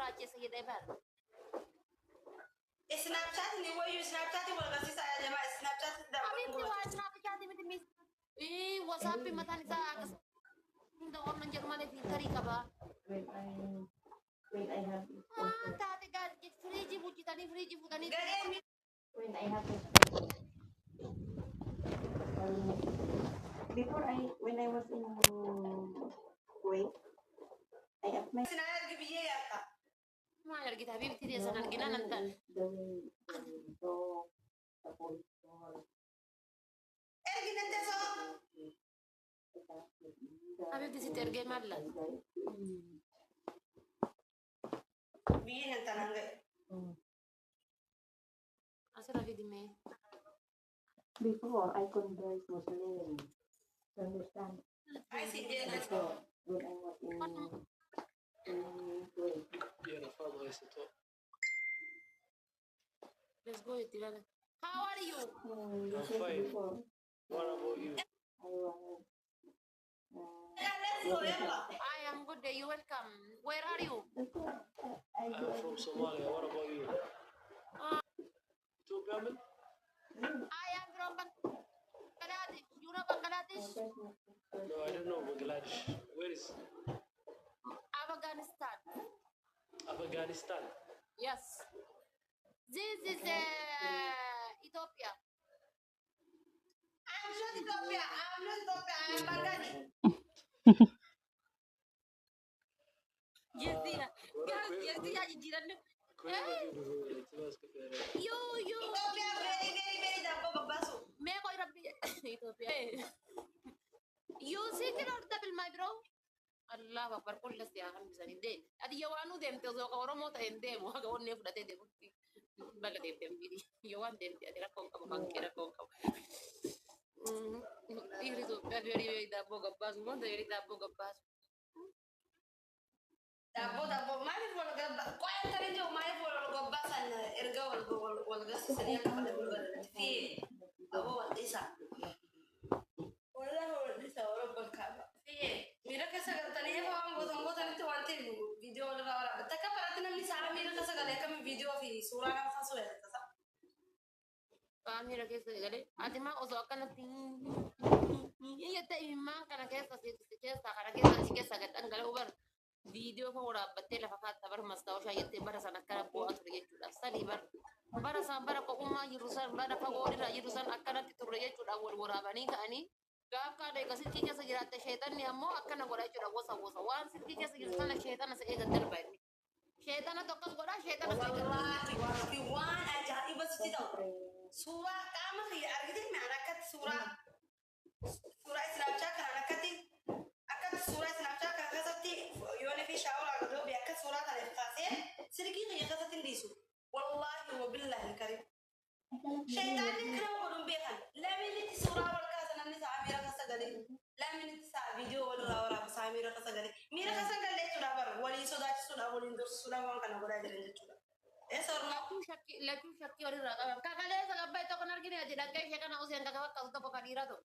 براجع سيد إبر سناب شات اللي هو سناب شات ولا قصيصة يا جماعة سناب شات ده حبيبتي وسناب شات مثل إيه واتساب مثلا إذا ده ورنا جرمانة في طريقة با when I have تاتي قاعد فريجي بوجي فريجي بوجي when I have before when I was in Kuwait I applied سناب قبية يا أخا ما لقيت حبيبتي دي سنة الجنان أنت إرجع أنت سو حبيبتي سترجع مالا بيجي أنت نعمل أصلا في دمي before I convert Muslim to understand عايز يجي before when I was in Kuwait. let's go Tirana how are you You said fine. before What about you? I was I am good you welcome where are you I'm from Somalia. What about you? Ethiopia, man? I am from Bangladesh you know Bangladesh No, I don't know Bangladesh. Where is Afghanistan Afghanistan? yes this is Ethiopia I'm not Ethiopia I'm Bangladesh Yes, jiran you Ethiopia very دابو بباسو me koy rabbi Ethiopia you see the double my bro Allah akbar kullu siyahan bisani de adi yawanu dem te zo ko romo ta ende mo ga wonne fudate de mutti balla de dem bidi yawan dem te adi rakon kam bankira kon kam iri to very dabbo gabbas mo de iri dabbo gabbas دابو ما يعرف ولا قبا كويس ترى جو ما يعرف ولا قبا سن إرجع ولا قص سريع كمان ولا في أبو إيسا ولا هو إيسا ولا بالكابا في ميرا كسر تاني هو أم بوتان أنت وانتي فيديو ولا ورا بتكبر أتنا نسا ميرا كسر قال كم فيديو في صورة أنا خاصة ولا كذا mira que se gale además oso kana tin iya ta imma kana ke sa ke sa kana ke sa ga tangala ubar video ko ora batte la fakata bar masta o shayete bara sana kara ko atur ye chuda sali bara sa bara ko umma yirusan bara fa gori ra yirusan akana titur ye chuda wora bani kani gaf ka de kasit ki sa jirate shaytan ni ammo akana gora chuda wosa wan sit ki sa yirusan la shaytan sa ega darba ni shaytan to kas gora shaytan sa والله في وان أجائب بس كده صورة كامل هي أرجع معنا كت صورة سناب شات أنا كتي أكد صورة سناب شات كذا يوني في شاور على دو بيأكد صورة على الفاسية سرقي هي كذا تنديسو والله وبالله الكريم شيطان كلام ورم بيها لا من صورة ولا كذا ننسى عميرة كذا قدي لا من فيديو ولا بس عميرة كذا قدي ميرة كذا قال لي ترى بر ولي صدق صدق ولي ندور صدق ما كنا ولا جرين ترى lakin shakki ori ra kakale sa gabba to konar gini aja dan kai shekana usian kakak kau to pokadira to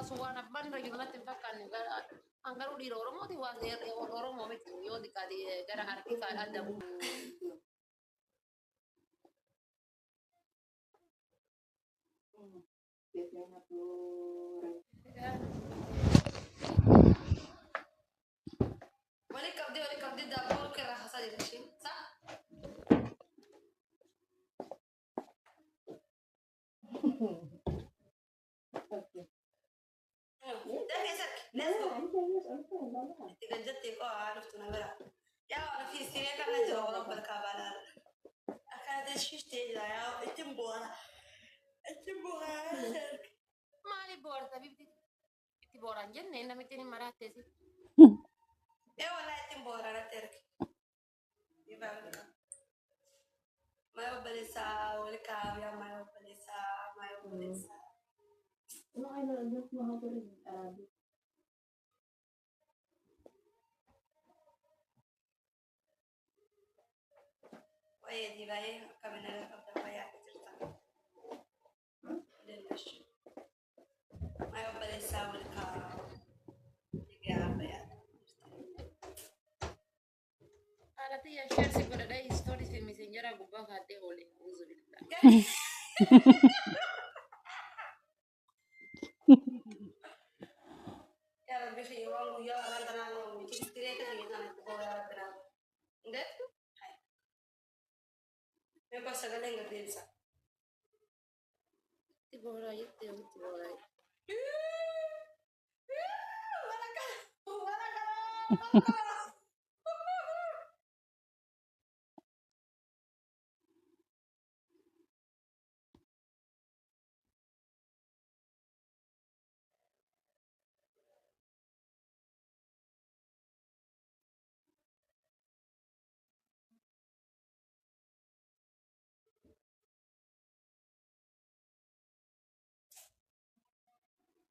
suwana bandra gimana timpakan anggaru di Oromo ti was there Oromo mit yo di kadi gara artika ada biasanya tuh ولي كبدي دابور كره حصل شيء صح ده يسك لازم تجدتي عرفت انا بلا يا انا في سنه كان جواب ربك بالا اكاد شفتي يا تمبورا mali bor tapi ti boran jenne na mitini marate si ايه ولا تمبورا انا ترك يبقى ما يقبل ساعه ولا كابيا ما يقبل ساعه ما يقبل ساعه no I don't know how to read Arabic. وهي دي باي كمان قبل باي عجزتها للش ما يبغى يساوي الكار يا باي أنا تيجي شير سيقول لي ستوري في ميسنجر أقول بقى هدي أولي أعوذ بالله. يا ربي في يوم ويا رب أنا يوم تشتري كذي أنا تقول يا رب أنا ده ما بس أقول لك دينسا تقول رايك تقول رايك. ولا كلام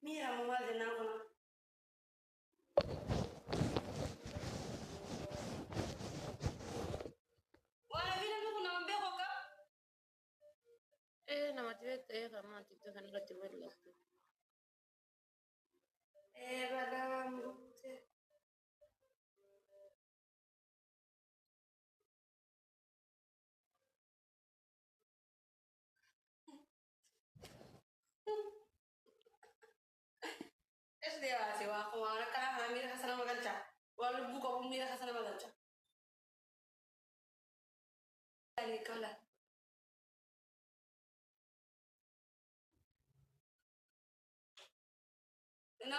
ميرا موال ناقنا وانا فينا نقول نبي خوكا إيه أنا ما تبيت إيه كمان تبي أنا رتب ولا إيه بلا مروت إيش دي واسي واخو أنا كلام أنا ميرا حسنا ما قلتها ولا بوكا أبو ميرا حسنا ما قلتها يعني كلا إنه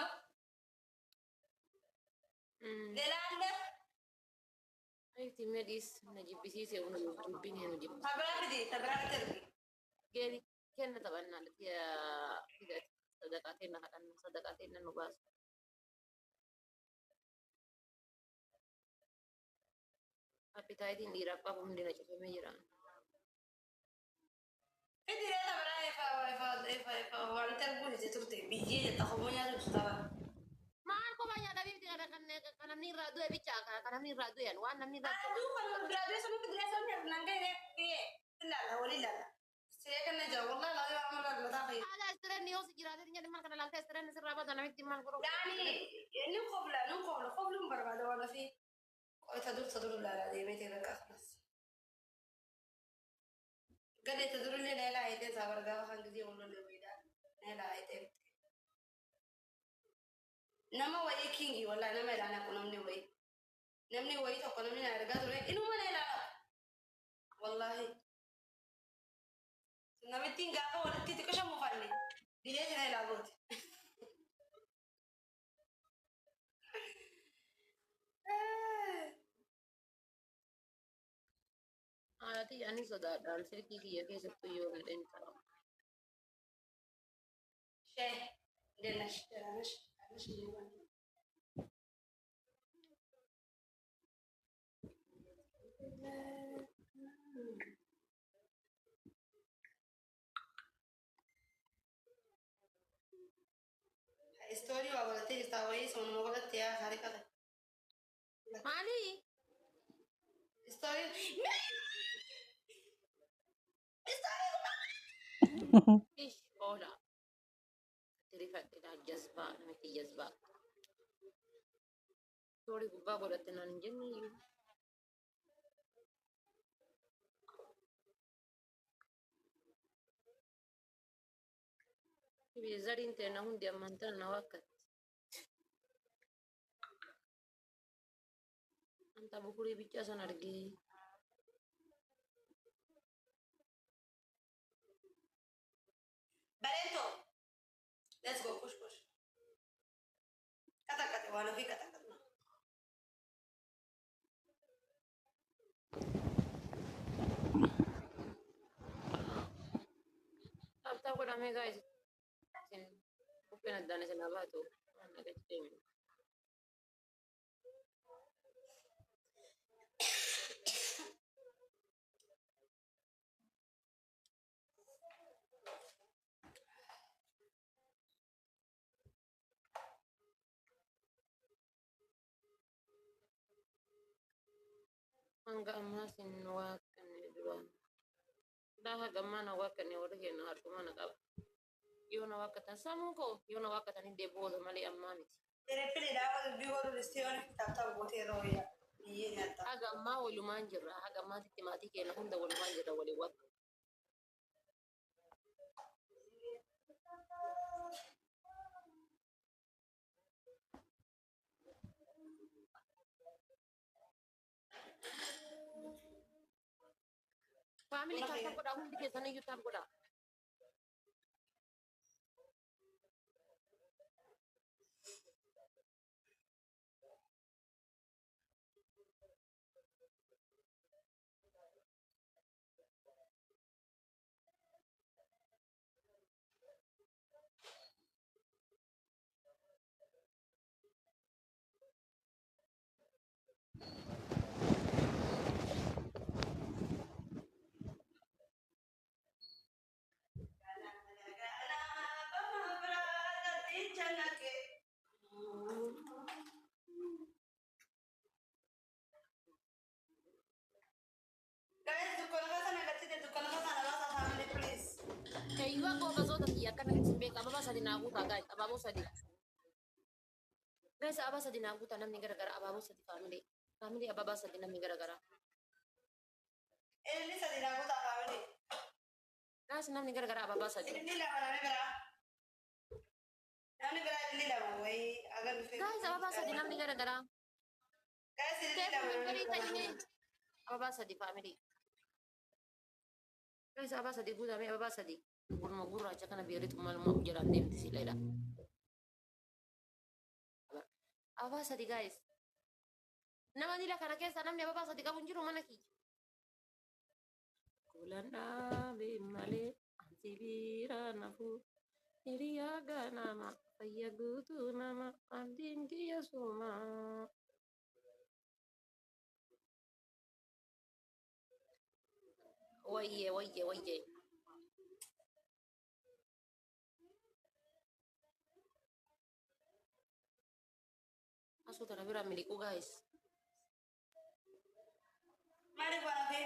لا لا أي تيميديس نجيب بسيسة ونجيب بيني نجيب تبرك تربي قالي كنا طبعا يا كده صدقاتنا كان صدقاتنا نباس appetite di rappa come di leche famiglia إنتي لا تبرك وأنا تربي ترتي بيجي تخبوني أنا تشتغل ma ko ma ya dabi ti kana ni radu e bicha kana ni radu yan wana ni radu aduh kalau graduasi sama graduasi ya nangga ya لا لا ولي لا لا سيكون نجا والله لا يعمل لا تاخي ala estere ni osi jirade ni man kana la estere ni siraba dana mitti man ko يعني نقبل برباد ولا في تدور لا لا دي بيتي لك خلاص قال لي تدور لي لا لا عيدي صبر قال خان كذي ولا لا ويدا لا لا عيدي نما وي كينجي ولا نما لا انا كنا نمني وي تو كنا من ارغا تو انو ما لا والله نما تينغا ولا تيتي كشا مفاني دي لا لا بوت ala ti ani soda dan sirki ki ya ke settu yo den kala شيء دنش ستوري ولا تيجي ستوري سون مغلط يا حركة mali ستوري ish ola terifa da jazba na mitti jazba tori gubba bodatte nan jenni bi zarin te na hundi amantan na wakat anta bukuri bicha san arge Barento, let's go push kata wana fi kata anta ko dame guys sin upena dane se lavato na che temi Hanga amma sin wakan dura hagamana wakani warge na hartumana qaba yona wakatan samuko yona wakatan debodo mali ammamiti Terepili dawa bigoru listioni tata bote roya. Iye nyata. hagamma waluman jirra hagamma timati kena hunda waluman jirra wali wat family tata koda hundi ke sana yutam koda Kayuwa ko bazo tati yakana kisbe ka baba sadi nagu ta guys ababo sadi guys ababa sadi nagu ta namni gara gara ababo sadi family ababa sadi namni gara gara Ini sadi dagu tak family. guys namni gara gara ababa sadi Ini lah mana negara. Nama negara ini lah woi agar bisa. guys ababa sadi namni gara gara Guys ini lah Careful, mana very negara. tiny. Ababa sadi family guys ababa sadi guda me ababa sadi gurma gurra aja kana biarit mal mau jalan dem di sila ababa sadi guys nama nila kana kesa namni ababa sadi kabun jiru mana ki kulanda be male antibira nafu iriaga nama fayagutu nama andin kia suma Oye, oye, oye. Asu tara bira miliku guys. Mana gua nabi?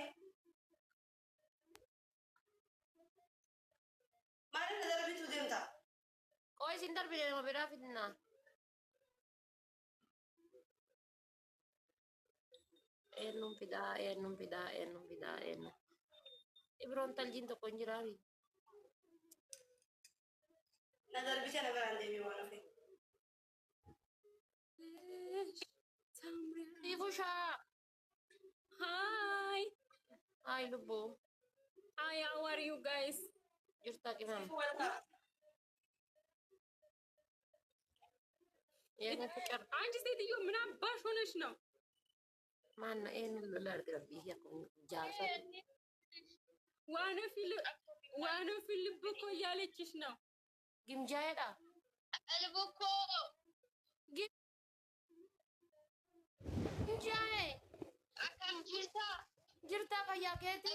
Mana negara itu dia tak? Koi sintar bira mo bira fitna. Ennum pida, ennum pida, ennum pida, ennum. Ibron taljin to konjirari. Negara bisa negara ande mi mana nabi? Ivusha. Hi. Ay lubo. Hi, how are you guys? Justa kimam. Welcome. Yang fikir አንቺ ሴትዮ ምን አባሽ ሆነሽ ነው? mana enu lular grabi ya kon jasa. ዋነ ፊልብ እኮ እያለችሽ ነው። Gimjaya da. Albuko. Gimjaya. Akam jirta. Jirta kaya keti.